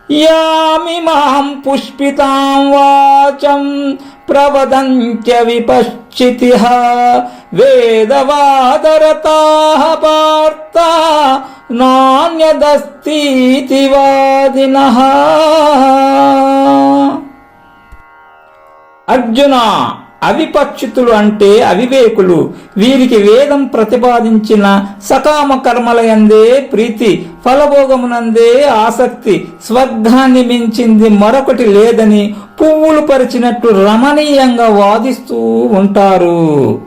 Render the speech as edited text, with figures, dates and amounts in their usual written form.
యామిమాం పుష్పితాం వాచం ప్రవదంత్య విపశ్చితిః వేదవాదరతాః పార్థ నాన్యదస్తీతి వాదినః. అర్జున, అవిపక్షితులు అంటే అవివేకులు. వీరికి వేదం ప్రతిపాదించిన సకామ కర్మలయందే ప్రీతి, ఫలభోగమునందే ఆసక్తి, స్వర్గాన్ని మించింది మరొకటి లేదని పువ్వులు పరిచినట్టు రమణీయంగా వాదిస్తూ ఉంటారు.